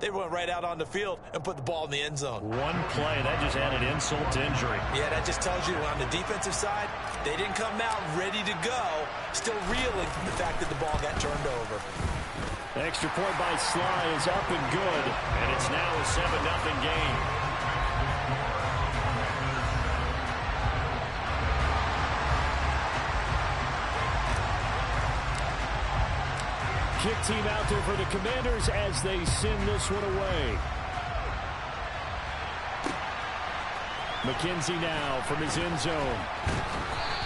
They went right out on the field and put the ball in the end zone. One play, that just added insult to injury. Yeah, that just tells you on the defensive side, they didn't come out ready to go, still reeling from the fact that the ball got turned over. The extra point by Sly is up and good, and it's now a 7-0 game. Kick team out there for the Commanders as they send this one away. McKenzie now from his end zone.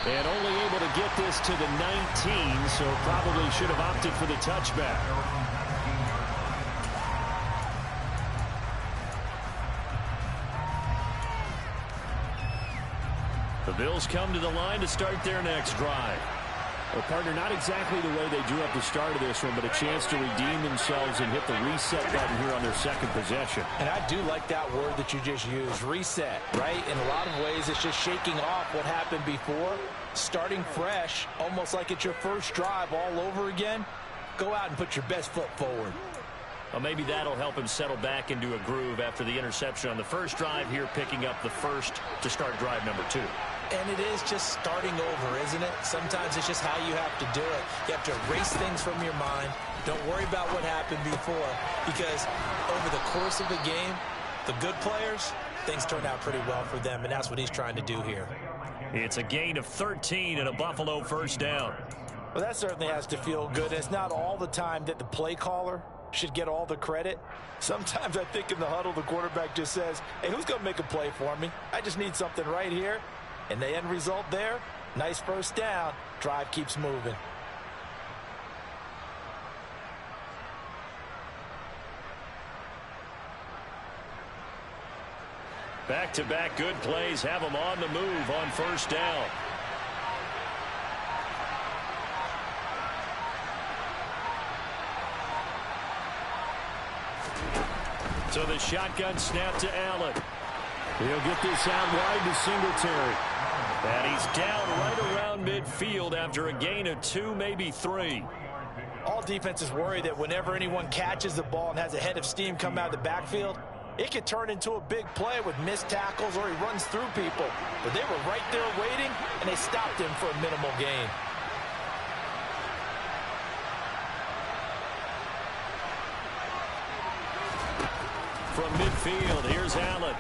And only able to get this to the 19, so probably should have opted for the touchback. The Bills come to the line to start their next drive. Well, partner, not exactly the way they drew up the start of this one, but a chance to redeem themselves and hit the reset button here on their second possession. And I do like that word that you just used, reset, right? In a lot of ways, it's just shaking off what happened before, starting fresh, almost like it's your first drive all over again. Go out and put your best foot forward. Well, maybe that'll help him settle back into a groove after the interception on the first drive here, picking up the first to start drive number 2. And it is just starting over, isn't it? Sometimes it's just how you have to do it. You have to erase things from your mind. Don't worry about what happened before, because over the course of the game, the good players, things turn out pretty well for them, and that's what he's trying to do here. It's a gain of 13 and a Buffalo first down. Well, that certainly has to feel good. It's not all the time that the play caller should get all the credit. Sometimes I think in the huddle, the quarterback just says, hey, who's going to make a play for me? I just need something right here. And the end result there, nice first down. Drive keeps moving. Back-to-back good plays have them on the move on first down. So the shotgun snap to Allen. He'll get this out wide to Singletary. And he's down right around midfield after a gain of 2, maybe 3. All defenses worry that whenever anyone catches the ball and has a head of steam come out of the backfield, it could turn into a big play with missed tackles or he runs through people. But they were right there waiting, and they stopped him for a minimal gain. From midfield, here's Allen.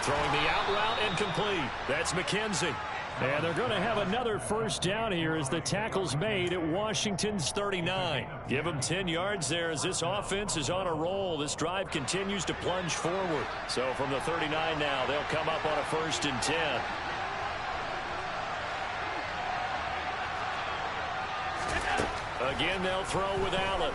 Throwing the out route incomplete. That's McKenzie. And they're going to have another first down here as the tackle's made at Washington's 39. Give them 10 yards there as this offense is on a roll. This drive continues to plunge forward. So from the 39 now, they'll come up on a 1st and 10. Again, they'll throw with Allen.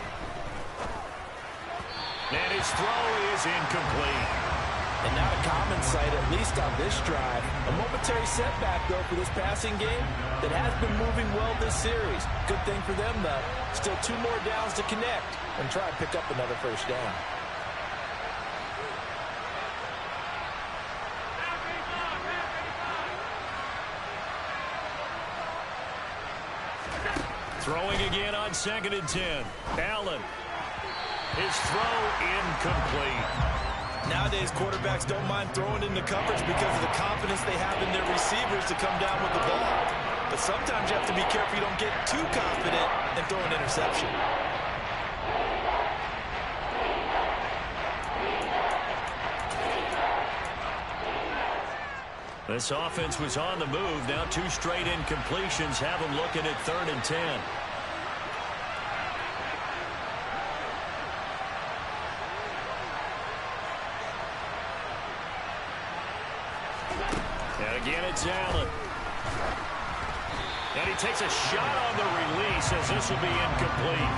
And his throw is incomplete. And not a common sight, at least on this drive. A momentary setback, though, for this passing game that has been moving well this series. Good thing for them, though. Still 2 more downs to connect and try and pick up another first down. Throwing again on 2nd and 10. Allen. His throw incomplete. Nowadays, quarterbacks don't mind throwing into coverage because of the confidence they have in their receivers to come down with the ball. But sometimes you have to be careful you don't get too confident and throw an interception. This offense was on the move. Now 2 straight incompletions have them looking at 3rd and 10. Again, it's Allen. And he takes a shot on the release as this will be incomplete.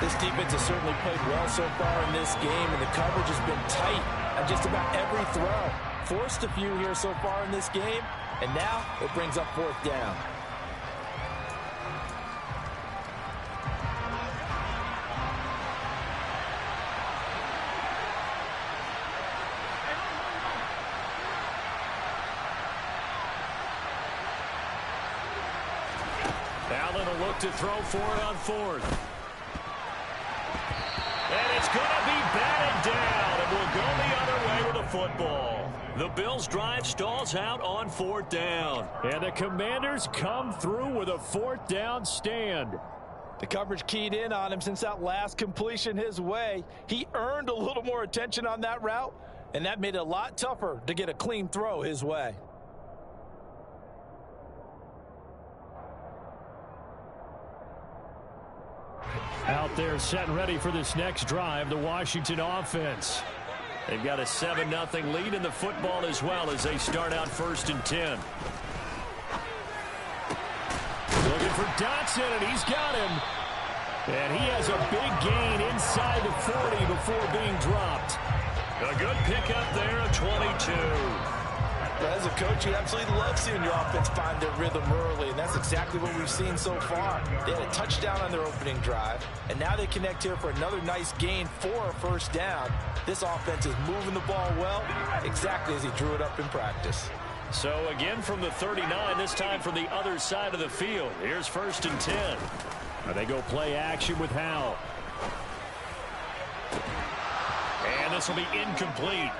This defense has certainly played well so far in this game, and the coverage has been tight on just about every throw. Forced a few here so far in this game, and now it brings up 4th down. Allen will look to throw for it on 4th. And it's it's going to be batted down, and we'll go the other way with the football. The Bills' drive stalls out on 4th down. And the Commanders come through with a 4th down stand. The coverage keyed in on him since that last completion his way. He earned a little more attention on that route, and that made it a lot tougher to get a clean throw his way. Out there set and ready for this next drive, the Washington offense. They've got a 7-0 lead in the football as well as they start out 1st and 10. Looking for Dotson, and he's got him. And he has a big gain inside the 40 before being dropped. A good pickup there, a 22. As a coach, you absolutely love seeing your offense find their rhythm early, and that's exactly what we've seen so far. They had a touchdown on their opening drive, and now they connect here for another nice gain for a 1st down. This offense is moving the ball well, exactly as he drew it up in practice. So again from the 39, this time from the other side of the field. Here's 1st and 10. They go play action with Howell. And this will be incomplete.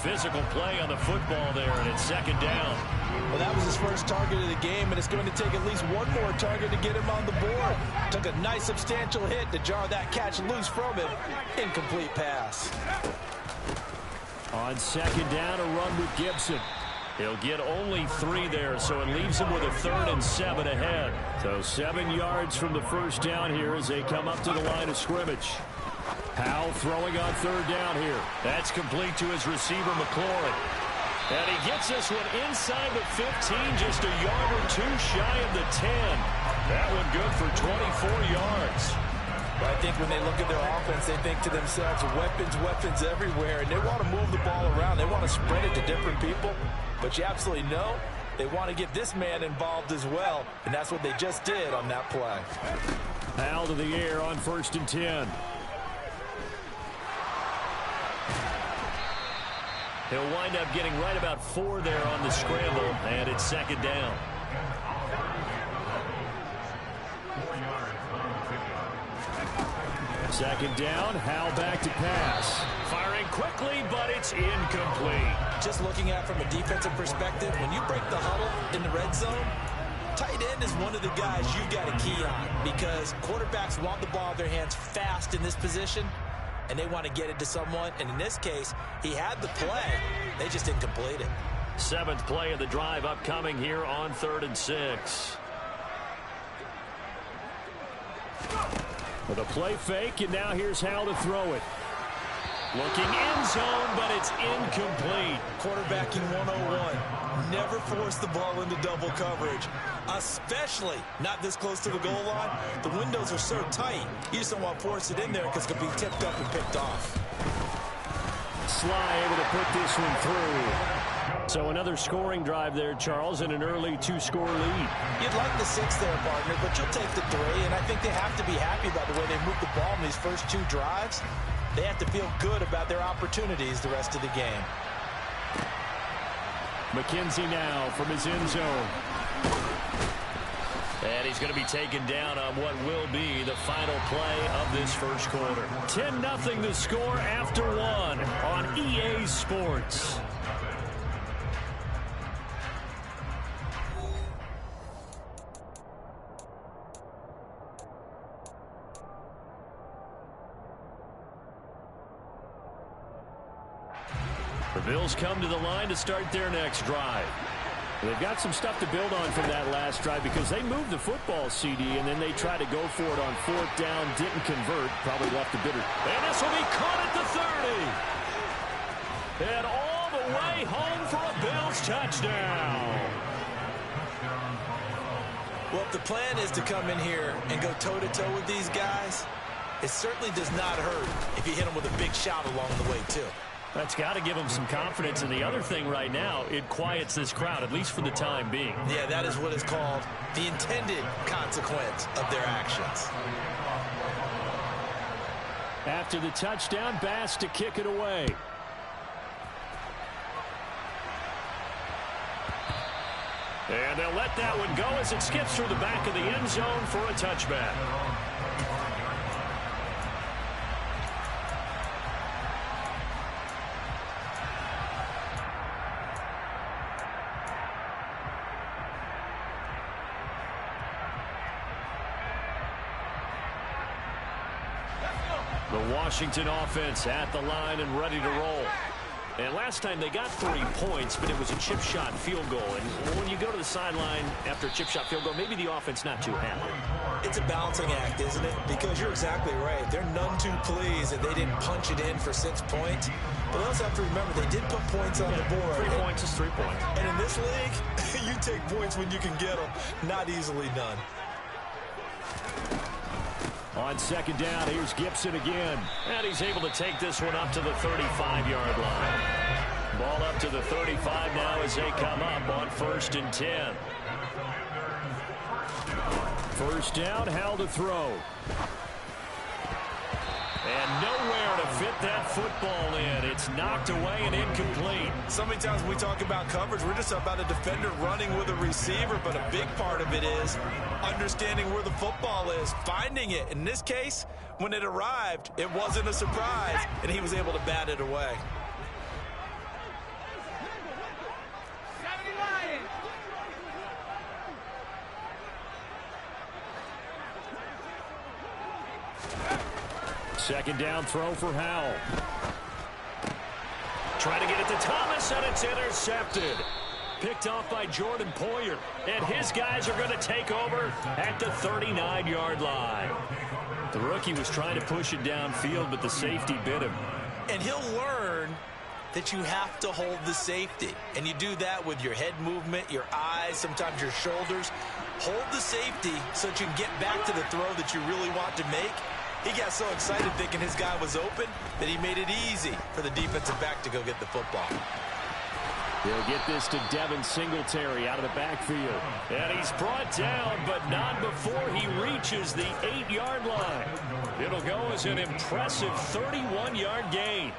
Physical play on the football there, and it's 2nd down. Well, that was his first target of the game, and it's going to take at least one more target to get him on the board. Took a nice substantial hit to jar that catch loose from him. Incomplete pass. On 2nd down, a run with Gibson. He'll get only 3 there, so it leaves him with a 3rd and 7 ahead. So 7 yards from the 1st down here as they come up to the line of scrimmage. Howell throwing on 3rd down here. That's complete to his receiver, McLaurin. And he gets this one inside the 15, just a yard or 2 shy of the 10. That one good for 24 yards. But I think when they look at their offense, they think to themselves, weapons everywhere, and they want to move the ball around. They want to spread it to different people. But you absolutely know they want to get this man involved as well, and that's what they just did on that play. Howell to the air on 1st and 10. He'll wind up getting right about 4 there on the scramble, and it's 2nd down. Second down, Howell back to pass. Firing quickly, but it's incomplete. Just looking at it from a defensive perspective, when you break the huddle in the red zone, tight end is one of the guys you've got to key on because quarterbacks want the ball in their hands fast in this position, and they want to get it to someone. And in this case, he had the play. They just didn't complete it. 7th play of the drive upcoming here on 3rd and 6. With a play fake, and now here's Howell to throw it. Looking end zone, but it's incomplete. Quarterbacking 101. Never force the ball into double coverage, especially not this close to the goal line. The windows are so tight, you just don't want to force it in there because it could be tipped up and picked off. Sly able to put this one through. So another scoring drive there, Charles, and an early 2-score lead. You'd like the 6 there, partner, but you'll take the 3, and I think they have to be happy about the way they moved the ball in these first 2 drives. They have to feel good about their opportunities the rest of the game. McKenzie now from his end zone. And he's going to be taken down on what will be the final play of this first quarter. 10-0 the score after 1 on EA Sports. The Bills come to the line to start their next drive. They've got some stuff to build on from that last drive because they moved the football, CD, and then they tried to go for it on 4th down, didn't convert, probably left a bitter. And this will be caught at the 30. And all the way home for a Bills touchdown. Well, if the plan is to come in here and go toe-to-toe with these guys, it certainly does not hurt if you hit them with a big shot along the way, too. That's got to give them some confidence. And the other thing right now, it quiets this crowd, at least for the time being. Yeah, that is what is called the intended consequence of their actions. After the touchdown, Bass to kick it away. And they'll let that one go as it skips through the back of the end zone for a touchback. The Washington offense at the line and ready to roll. And last time they got 3 points, but it was a chip shot field goal. And when you go to the sideline after a chip shot field goal, maybe the offense not too happy. It's a balancing act, isn't it? Because you're exactly right. They're none too pleased that they didn't punch it in for 6 points. But they also have to remember they did put points on the board. 3 points is 3 points. And in this league, you take points when you can get them. Not easily done. On second down, here's Gibson again. And he's able to take this one up to the 35-yard line. Ball up to the 35 now as they come up on 1st and 10. First down, Howell to throw. And nowhere to fit that football in. It's knocked away and incomplete. So many times when we talk about coverage, we're just about a defender running with a receiver, but a big part of it is understanding where the football is, finding it. In this case, when it arrived, it wasn't a surprise, and he was able to bat it away. Second down throw for Howell. Trying to get it to Thomas, and it's intercepted. Picked off by Jordan Poyer. And his guys are going to take over at the 39-yard line. The rookie was trying to push it downfield, but the safety bit him. And he'll learn that you have to hold the safety. And you do that with your head movement, your eyes, sometimes your shoulders. Hold the safety so that you can get back to the throw that you really want to make. He got so excited thinking his guy was open that he made it easy for the defensive back to go get the football. He'll get this to Devin Singletary out of the backfield. And he's brought down, but not before he reaches the 8-yard line. It'll go as an impressive 31-yard gain.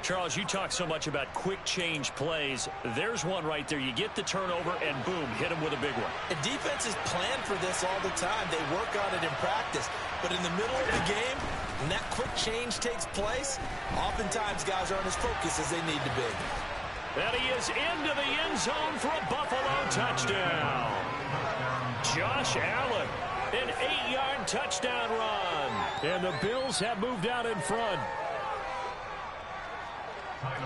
Charles, you talk so much about quick change plays. There's one right there. You get the turnover, and boom, hit him with a big one. And defenses plan for this all the time. They work on it in practice. But in the middle of the game, when that quick change takes place, oftentimes guys aren't as focused as they need to be. And he is into the end zone for a Buffalo touchdown. Josh Allen, an 8-yard touchdown run. And the Bills have moved out in front.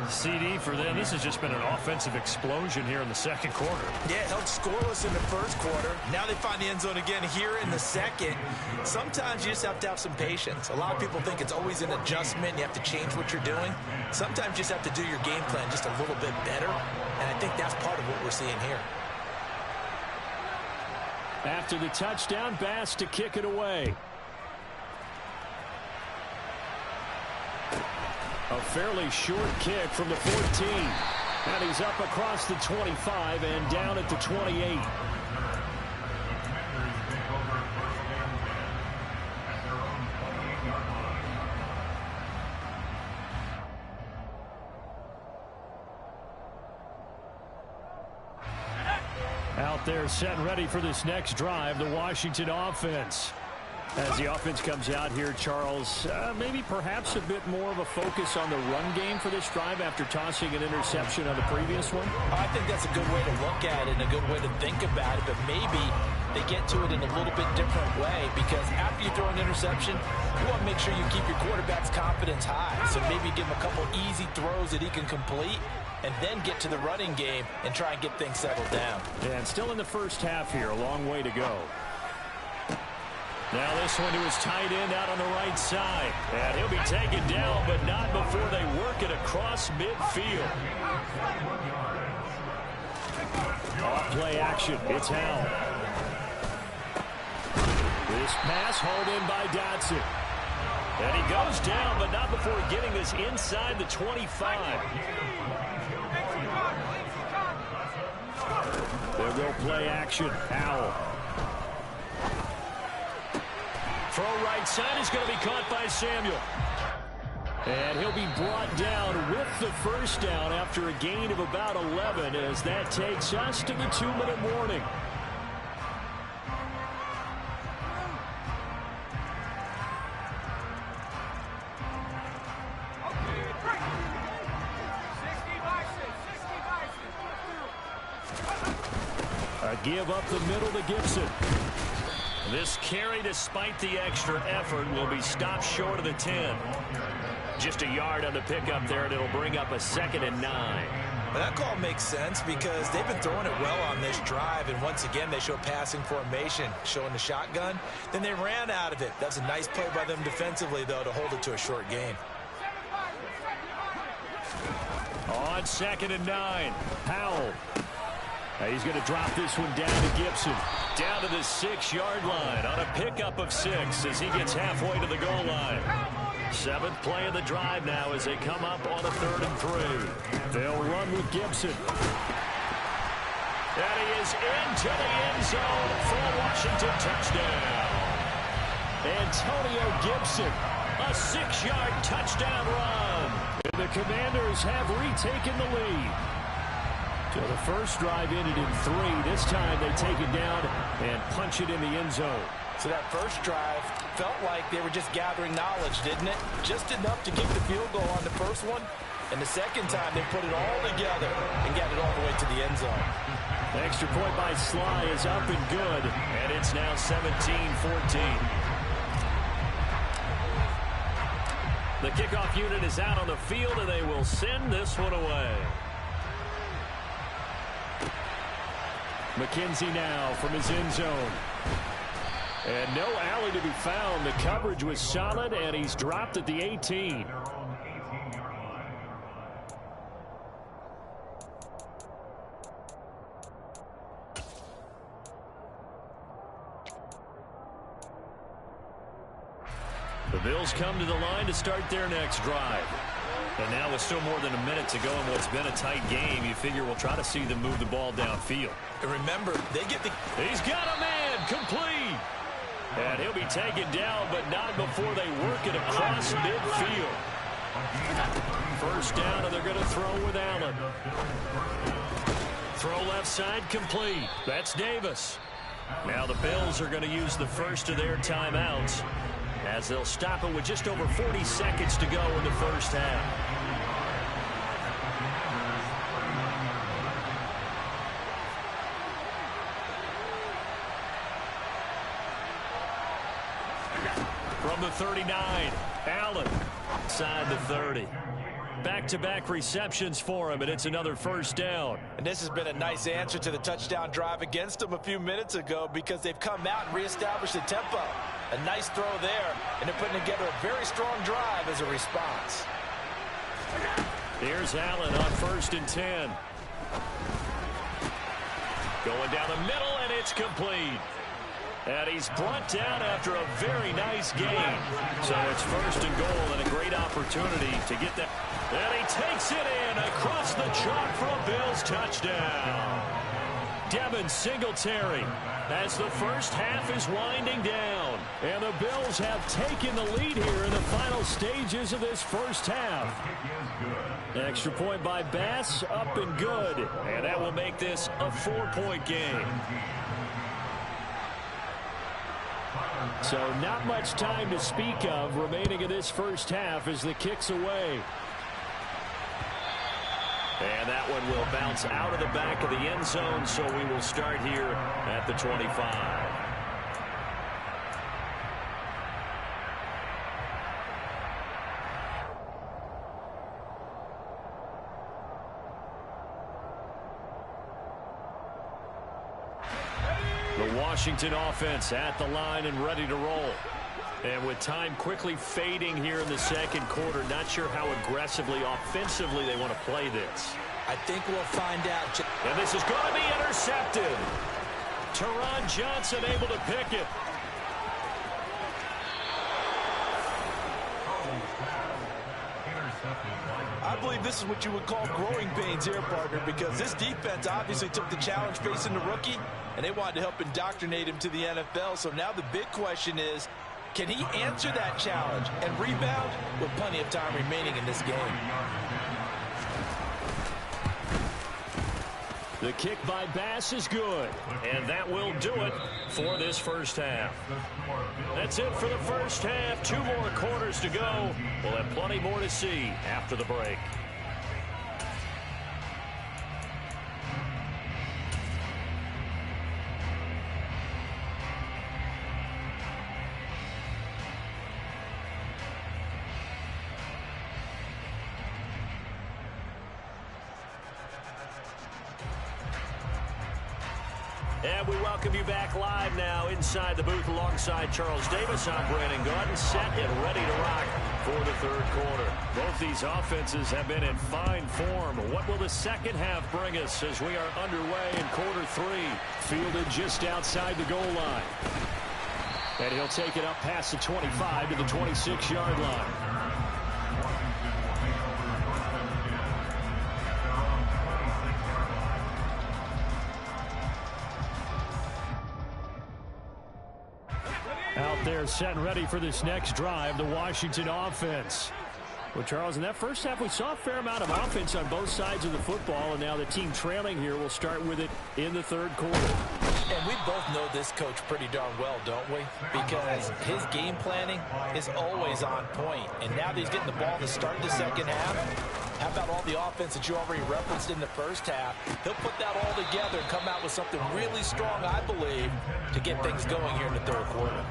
CD for them. This has just been an offensive explosion here in the second quarter. Yeah, held scoreless in the first quarter. Now they find the end zone again here in the second. Sometimes you just have to have some patience. A lot of people think it's always an adjustment. You have to change what you're doing. Sometimes you just have to do your game plan just a little bit better. And I think that's part of what we're seeing here. After the touchdown, Bass to kick it away. A fairly short kick from the 14. And he's up across the 25 and down at the 28. Out there set and ready for this next drive, the Washington offense. As the offense comes out here, Charles, maybe perhaps a bit more of a focus on the run game for this drive after tossing an interception on the previous one? I think that's a good way to look at it and a good way to think about it, but maybe they get to it in a little bit different way because after you throw an interception, you want to make sure you keep your quarterback's confidence high. So maybe give him a couple easy throws that he can complete and then get to the running game and try and get things settled down. And still in the first half here, a long way to go. Now this one to his tight end out on the right side. And he'll be taken down, but not before they work it across midfield. Off play action. It's Howell. This pass hauled in by Dotson. And he goes down, but not before getting this inside the 25. They'll go play action. Howell. Throw right side is going to be caught by Samuel. And he'll be brought down with the first down after a gain of about 11 as that takes us to the 2-minute warning. A give up the middle to Gibson. This carry, despite the extra effort, will be stopped short of the 10. Just a yard on the pickup there, and it'll bring up a 2nd and 9. Well, that call makes sense because they've been throwing it well on this drive, and once again they show passing formation, showing the shotgun. Then they ran out of it. That's a nice play by them defensively, though, to hold it to a short gain. On 2nd and 9, Powell. He's going to drop this one down to Gibson. Down to the 6-yard line on a pickup of 6 as he gets halfway to the goal line. 7th play of the drive now as they come up on a 3rd and 3. They'll run with Gibson. And he is into the end zone for a Washington touchdown. Antonio Gibson, a 6-yard touchdown run. And the Commanders have retaken the lead. So the first drive ended in 3. This time they take it down and punch it in the end zone. So that first drive felt like they were just gathering knowledge, didn't it? Just enough to get the field goal on the first one. And the second time they put it all together and got it all the way to the end zone. The extra point by Sly is up and good. And it's now 17-14. The kickoff unit is out on the field, and they will send this one away. McKenzie now from his end zone. And no alley to be found. The coverage was solid, and he's dropped at the 18. The Bills come to the line to start their next drive. And now with still more than a minute to go in what's been a tight game, you figure we'll try to see them move the ball downfield. And remember, they get the... He's got a man complete. And he'll be taken down, but not before they work it across midfield. First down, and they're going to throw with Allen. Throw left side complete. That's Davis. Now the Bills are going to use the first of their timeouts, as they'll stop it with just over 40 seconds to go in the first half. From the 39, Allen inside the 30. Back-to-back receptions for him, and it's another first down. And this has been a nice answer to the touchdown drive against them a few minutes ago because they've come out and reestablished the tempo. A nice throw there, and they're putting together a very strong drive as a response. Here's Allen on 1st and 10. Going down the middle, and it's complete. And he's brought down after a very nice game. So it's 1st and goal and a great opportunity to get that. And he takes it in across the chalk for a Bills touchdown. Devin Singletary as the first half is winding down. And the Bills have taken the lead here in the final stages of this first half. Extra point by Bass, up and good. And that will make this a 4-point game. So not much time to speak of remaining in this first half as the kick's away. And that one will bounce out of the back of the end zone, so we will start here at the 25. The Washington offense at the line and ready to roll. And with time quickly fading here in the second quarter, not sure how aggressively, offensively they want to play this. I think we'll find out. And this is going to be intercepted. Teron Johnson able to pick it. I believe this is what you would call growing pains here, partner, because this defense obviously took the challenge facing the rookie, and they wanted to help indoctrinate him to the NFL. So now the big question is, can he answer that challenge and rebound with plenty of time remaining in this game? The kick by Bass is good, and that will do it for this first half. That's it for the first half. 2 more quarters to go. We'll have plenty more to see after the break. And we welcome you back live now inside the booth alongside Charles Davis. I'm Brandon Gaudin, set and ready to rock for the third quarter. Both these offenses have been in fine form. What will the second half bring us as we are underway in quarter three? Fielded just outside the goal line. And he'll take it up past the 25 to the 26-yard line. Out there set and ready for this next drive, the Washington offense. Well, Charles, in that first half, we saw a fair amount of offense on both sides of the football, and now the team trailing here will start with it in the third quarter. And we both know this coach pretty darn well, don't we? Because his game planning is always on point. And now that he's getting the ball to start the second half, how about all the offense that you already referenced in the first half? He'll put that all together and come out with something really strong, I believe, to get things going here in the third quarter.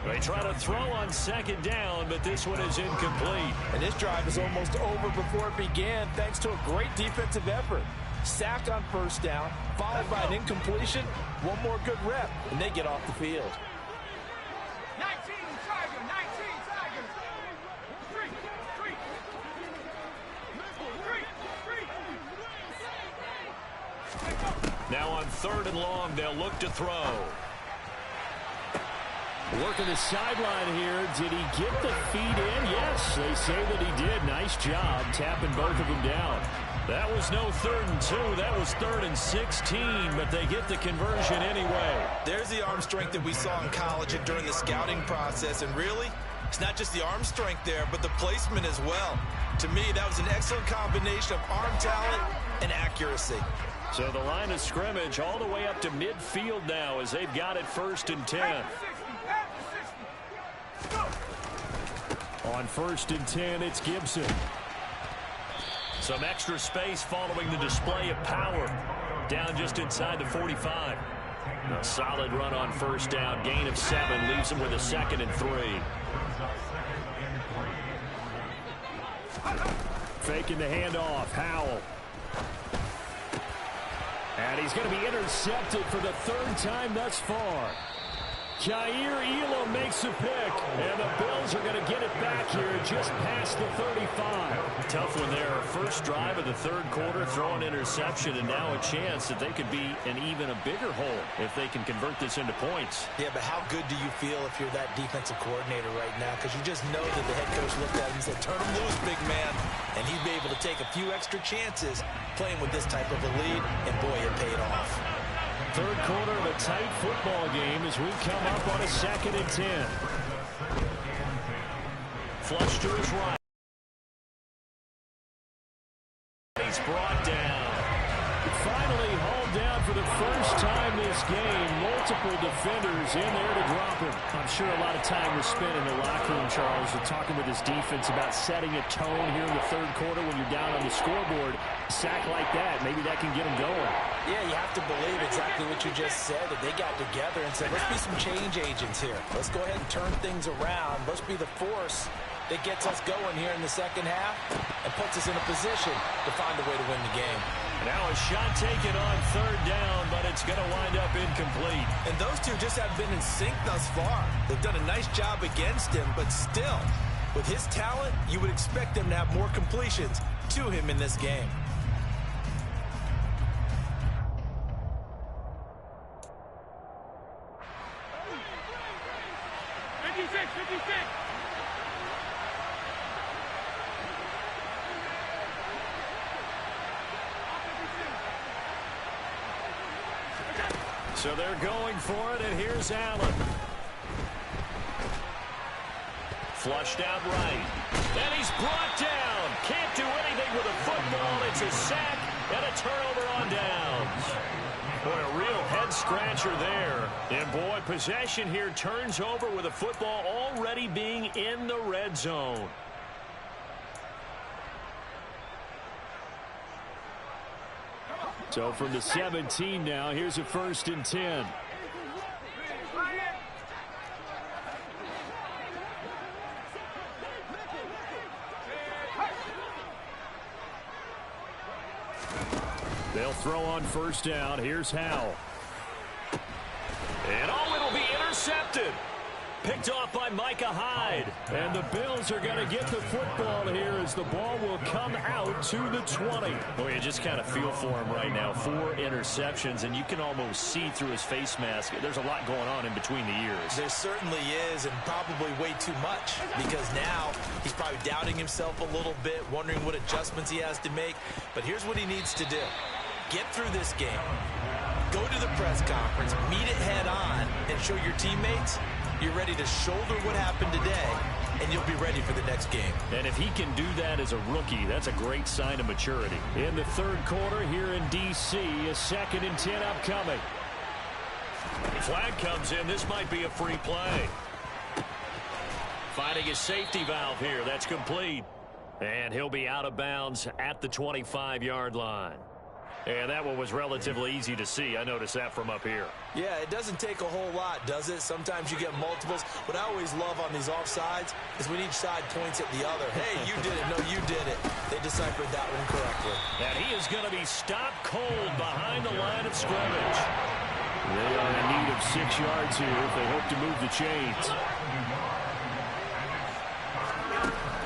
They try to throw on second down, but this one is incomplete. And this drive is almost over before it began, thanks to a great defensive effort. Sack on first down, followed by an incompletion, one more good rep, and they get off the field. 19 Tigers, 19 Tigers. Three. Now on third and long, they'll look to throw. Working the sideline here. Did he get the feet in? Yes, they say that he did. Nice job tapping both of them down. That was no 3rd and 2. That was 3rd and 16, but they get the conversion anyway. There's the arm strength that we saw in college and during the scouting process. And really, it's not just the arm strength there, but the placement as well. To me, that was an excellent combination of arm talent and accuracy. So the line of scrimmage all the way up to midfield now as they've got it 1st and 10. On 1st and 10, it's Gibson. Some extra space following the display of power. Down just inside the 45. A solid run on first down. Gain of 7 leaves him with a 2nd and 3. Faking the handoff. Howell. And he's going to be intercepted for the 3rd time thus far. Kaiir Elam makes a pick, and the Bills are going to get it back here just past the 35. Tough one there. First drive of the third quarter, throw an interception, and now a chance that they could be in even a bigger hole if they can convert this into points. Yeah, but how good do you feel if you're that defensive coordinator right now? Because you just know that the head coach looked at him and said, turn him loose, big man. And he'd be able to take a few extra chances playing with this type of a lead, and boy, it paid off. Third quarter of a tight football game as we come up on a 2nd and 10. Flush to his right. He's brought down. Finally hauled down for the first time this game. Multiple defenders in there to drop him. I'm sure a lot of time was spent in the locker room, Charles, with talking with his defense about setting a tone here in the third quarter when you're down on the scoreboard. A sack like that, maybe that can get him going. Yeah, you have to believe exactly what you just said, that they got together and said, let's be some change agents here. Let's go ahead and turn things around. Let's be the force that gets us going here in the second half and puts us in a position to find a way to win the game. Now a shot taken on 3rd down, but it's going to wind up incomplete. And those two just haven't been in sync thus far. They've done a nice job against him, but still, with his talent, you would expect them to have more completions to him in this game. So they're going for it, and here's Allen. Flushed out right. And he's brought down. Can't do anything with a football. It's a sack and a turnover on downs. Boy, a real head-scratcher there. And, boy, possession here turns over with a football already being in the red zone. So from the 17 now, here's a 1st and 10. They'll throw on first down. Here's Howell. intercepted. Picked off by Micah Hyde. And the Bills are going to get the football here as the ball will come out to the 20. Boy, you just kind of feel for him right now. 4 interceptions, and you can almost see through his face mask. There's a lot going on in between the ears. There certainly is, and probably way too much, because now he's probably doubting himself a little bit, wondering what adjustments he has to make. But here's what he needs to do. Get through this game. Go to the press conference, meet it head on, and show your teammates you're ready to shoulder what happened today, and you'll be ready for the next game. And if he can do that as a rookie, that's a great sign of maturity. In the third quarter here in D.C., a 2nd and 10 upcoming. Flag comes in. This might be a free play. Finding his safety valve here. That's complete. And he'll be out of bounds at the 25-yard line. And that one was relatively easy to see. I noticed that from up here. Yeah, it doesn't take a whole lot, does it? Sometimes you get multiples. What I always love on these offsides is when each side points at the other. Hey, you did it. No, you did it. They deciphered that one correctly. And he is going to be stopped cold behind the line of scrimmage. They are in need of 6 yards here if they hope to move the chains.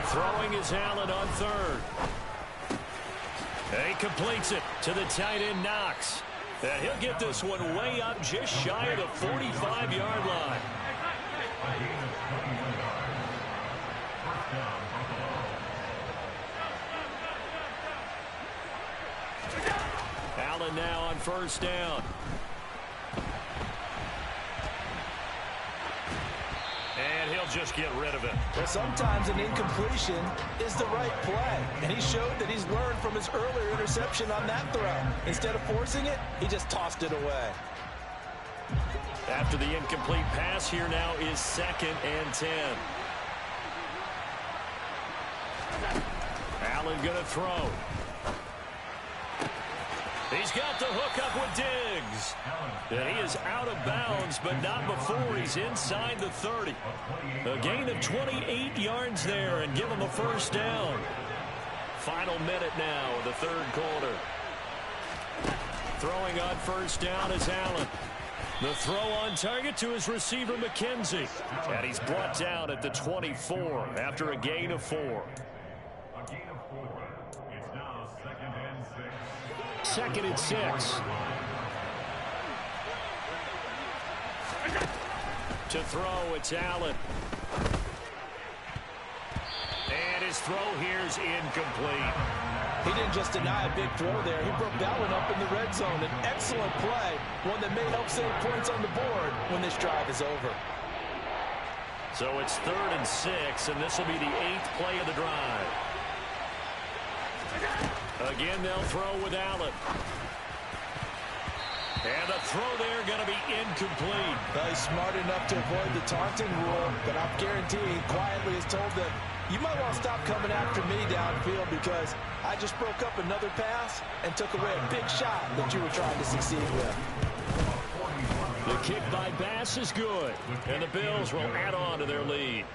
Throwing is Allen on 3rd. And he completes it to the tight end, Knox. And he'll get this one way up just shy of the 45-yard line. Allen now on 1st down. And he'll just get rid of it. Well, sometimes an incompletion is the right play. And he showed that he's learned from his earlier interception on that throw. Instead of forcing it, he just tossed it away. After the incomplete pass, here now is 2nd and 10. Allen going to throw. He's got the hook up with Diggs. And he is out of bounds, but not before he's inside the 30. A gain of 28 yards there and give him a 1st down. Final minute now of the 3rd quarter. Throwing on 1st down is Allen. The throw on target to his receiver, McKenzie. And he's brought down at the 24 after a gain of 4. 2nd and 6. To throw, it's Allen. And his throw here's incomplete. He didn't just deny a big throw there. He broke that one up in the red zone. An excellent play, one that may help save points on the board when this drive is over. So it's 3rd and 6, and this will be the 8th play of the drive. Again, they'll throw with Allen. And the throw there going to be incomplete. Well, he's smart enough to avoid the taunting rule, but I'm guaranteeing he quietly has told them, you might want to stop coming after me downfield because I just broke up another pass and took away a big shot that you were trying to succeed with. The kick by Bass is good, and the Bills will add on to their lead.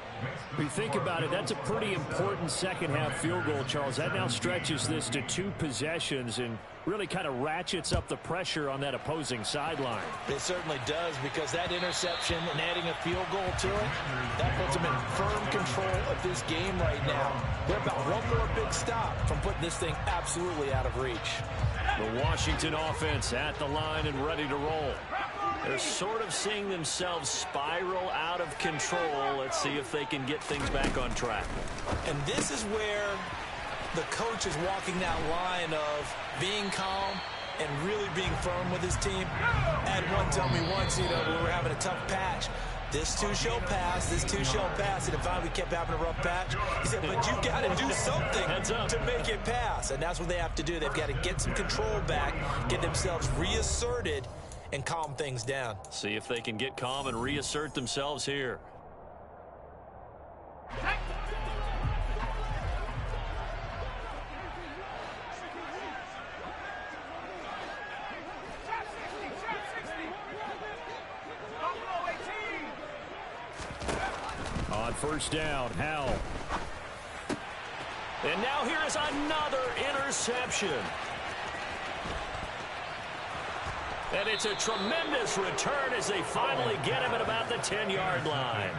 If you think about it, that's a pretty important second-half field goal, Charles. That now stretches this to 2 possessions and really kind of ratchets up the pressure on that opposing sideline. It certainly does, because that interception and adding a field goal to it, that puts them in firm control of this game right now. They're about one more big stop from putting this thing absolutely out of reach. The Washington offense at the line and ready to roll. They're sort of seeing themselves spiral out of control. Let's see if they can get things back on track. And this is where the coach is walking that line of being calm and really being firm with his team. I had one tell me once, we were having a tough patch. This too shall pass, this too shall pass. And if we kept having a rough patch, he said, but you got to do something to make it pass. And that's what they have to do. They've got to get some control back, get themselves reasserted, and calm things down. See if they can get calm and reassert themselves here. On 1st down, Howell. And now here is another interception. And it's a tremendous return as they finally get him at about the 10-yard line.